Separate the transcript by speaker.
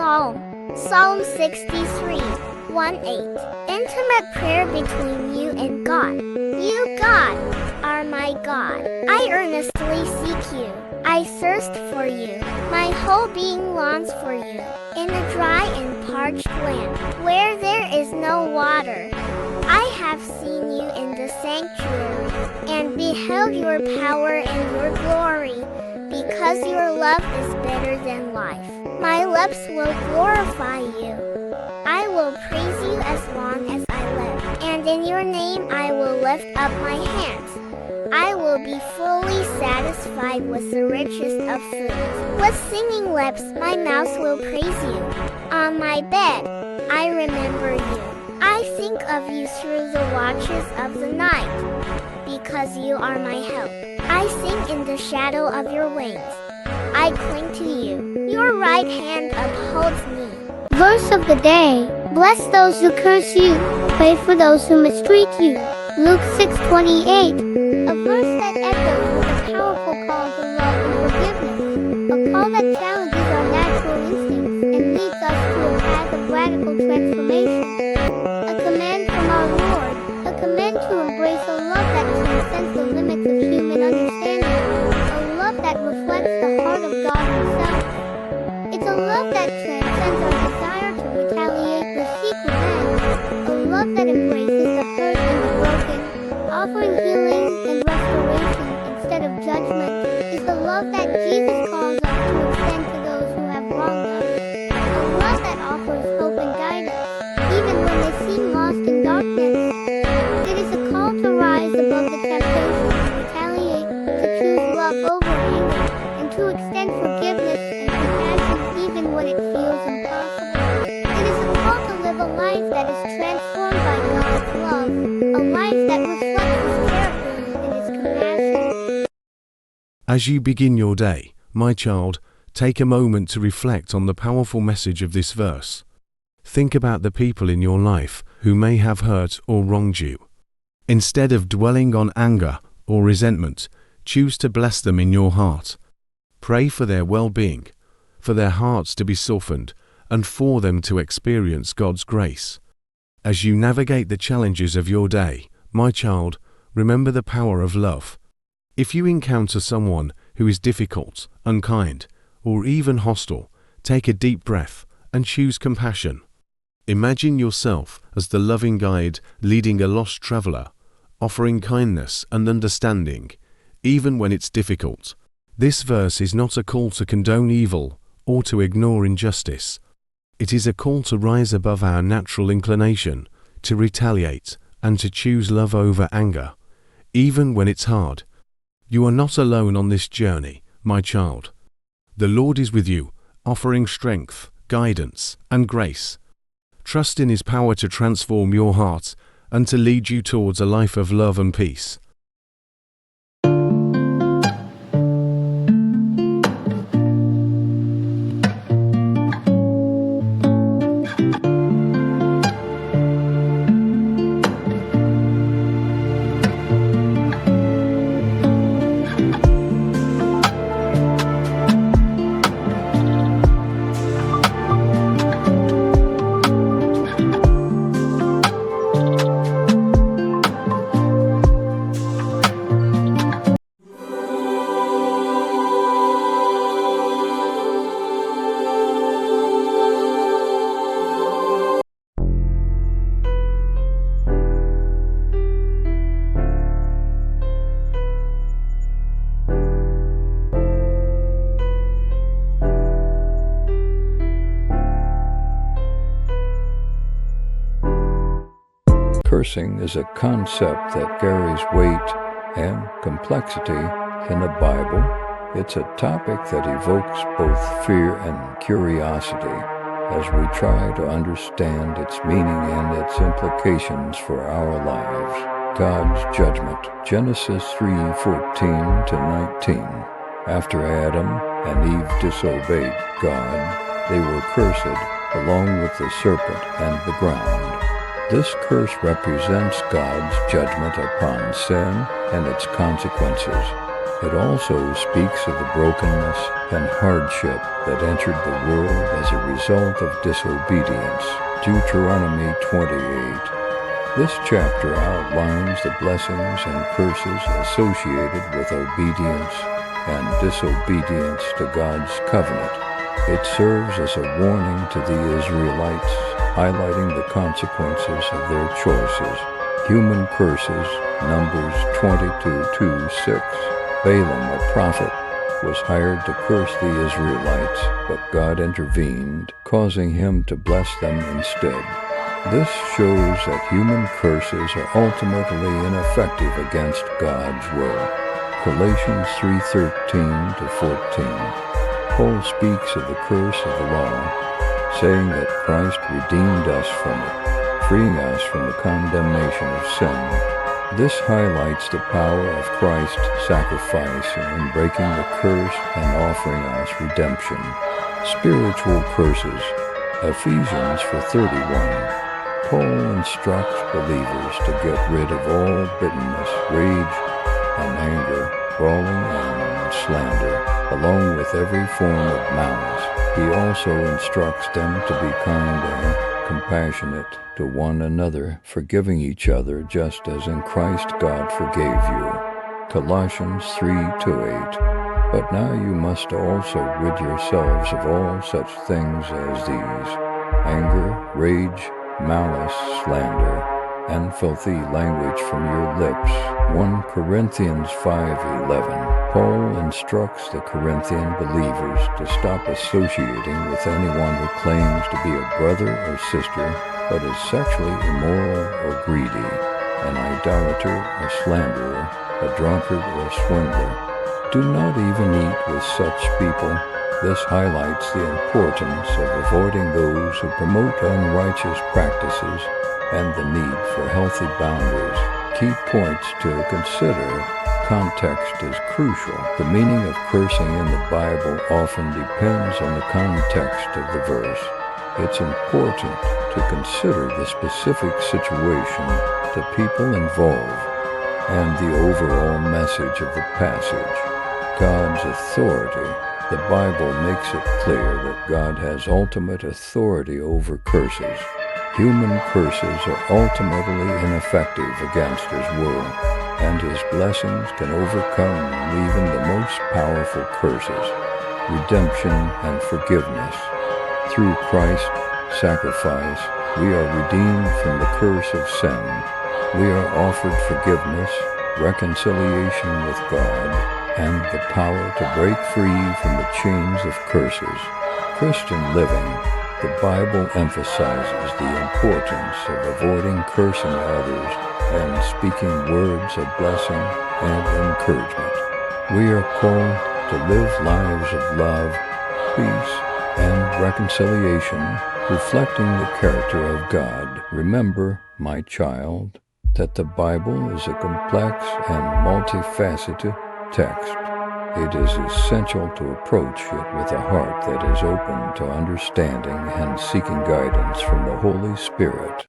Speaker 1: Psalm. Psalm 63, 1-8. Intimate prayer between you and God. You, God, are my God. I earnestly seek you. I thirst for you. My whole being longs for you. In a dry and parched land, where there is no water. I have seen you in the sanctuary, and beheld your power and your glory, because your love is better than life. My lips will glorify you. I will praise you as long as I live, and in your name I will lift up my hands. I will be fully satisfied with the richest of foods. With singing lips my mouth will praise you. On my bed, I remember you. I think of you through the watches of the night, because you are my help. I sing in the shadow of your wings. I cling to you. Your right hand upholds me. Verse of the day. Bless those who curse you. Pray for those who mistreat you. Luke 6:28. A verse that echoes with a powerful call to love and forgiveness. A call that challenges our natural instincts and leads us to a path of radical transformation. A command from our Lord. A command to embrace a love that transcends the limits of human understanding. A love that reflects the heart of God Himself. It's a love that transcends our desire to retaliate or seek revenge. A love that embraces the hurt and the broken, offering healing and restoration instead of judgment. Is the love that Jesus calls us to extend to those who have wronged us. A love that offers hope and guidance, even when they seem lost in darkness. It is a call to rise above the temptation to retaliate, to choose love over anger, and to extend forgiveness and compassion even when it feels impossible. It is a call to live a life that is transformed by God's love, a life that reflects His character and His compassion.
Speaker 2: As you begin your day, my child, take a moment to reflect on the powerful message of this verse. Think about the people in your life who may have hurt or wronged you. Instead of dwelling on anger or resentment, choose to bless them in your heart. Pray for their well-being, for their hearts to be softened, and for them to experience God's grace. As you navigate the challenges of your day, my child, remember the power of love. If you encounter someone who is difficult, unkind, or even hostile, take a deep breath and choose compassion. Imagine yourself as the loving guide leading a lost traveler, offering kindness and understanding, even when it's difficult. This verse is not a call to condone evil or to ignore injustice. It is a call to rise above our natural inclination, to retaliate, and to choose love over anger, even when it's hard. You are not alone on this journey, my child. The Lord is with you, offering strength, guidance, and grace. Trust in His power to transform your heart and to lead you towards a life of love and peace.
Speaker 3: Cursing is a concept that carries weight and complexity in the Bible. It's a topic that evokes both fear and curiosity as we try to understand its meaning and its implications for our lives. God's judgment. Genesis 3:14-19. After Adam and Eve disobeyed God, they were cursed along with the serpent and the ground. This curse represents God's judgment upon sin and its consequences. It also speaks of the brokenness and hardship that entered the world as a result of disobedience. Deuteronomy 28. This chapter outlines the blessings and curses associated with obedience and disobedience to God's covenant. It serves as a warning to the Israelites, highlighting the consequences of their choices. Human curses, Numbers 22:2-6. Balaam, a prophet, was hired to curse the Israelites, but God intervened, causing him to bless them instead. This shows that human curses are ultimately ineffective against God's will. Galatians 3:13-14. Paul speaks of the curse of the law, saying that Christ redeemed us from it, freeing us from the condemnation of sin. This highlights the power of Christ's sacrifice in breaking the curse and offering us redemption. Spiritual curses. Ephesians 4:31. Paul instructs believers to get rid of all bitterness, rage, and anger, brawling, and slander, along with every form of malice. He also instructs them to be kind and compassionate to one another, forgiving each other just as in Christ God forgave you. Colossians 3:8. But now you must also rid yourselves of all such things as these: anger, rage, malice, slander, and filthy language from your lips. 1 Corinthians 5:11. Paul instructs the Corinthian believers to stop associating with anyone who claims to be a brother or sister, but is sexually immoral or greedy, an idolater, a slanderer, a drunkard, or swindler. Do not even eat with such people. This highlights the importance of avoiding those who promote unrighteous practices and the need for healthy boundaries. Key points to consider. Context is crucial. The meaning of cursing in the Bible often depends on the context of the verse. It's important to consider the specific situation, the people involved, and the overall message of the passage. God's authority. The Bible makes it clear that God has ultimate authority over curses. Human curses are ultimately ineffective against His will, and His blessings can overcome even the most powerful curses. Redemption and forgiveness. Through Christ's sacrifice, we are redeemed from the curse of sin. We are offered forgiveness, reconciliation with God, and the power to break free from the chains of curses. Christian living. The Bible emphasizes the importance of avoiding cursing others and speaking words of blessing and encouragement. We are called to live lives of love, peace, and reconciliation, reflecting the character of God. Remember, my child, that the Bible is a complex and multifaceted text. It is essential to approach it with a heart that is open to understanding and seeking guidance from the Holy Spirit.